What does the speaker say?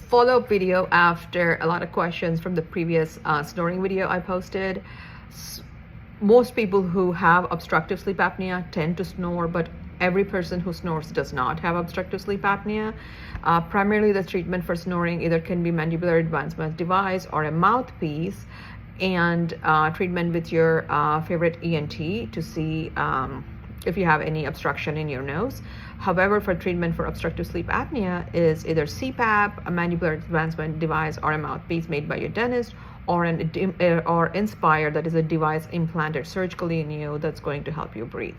follow-up video after a lot of questions from the previous snoring video I posted. Most people who have obstructive sleep apnea tend to snore, but every person who snores does not have obstructive sleep apnea. Primarily, the treatment for snoring either can be mandibular advancement device or a mouthpiece, and treatment with your favorite ENT to see if you have any obstruction in your nose. However, for treatment for obstructive sleep apnea is either CPAP, a mandibular advancement device, or a mouthpiece made by your dentist, or Inspire, that is a device implanted surgically in you that's going to help you breathe.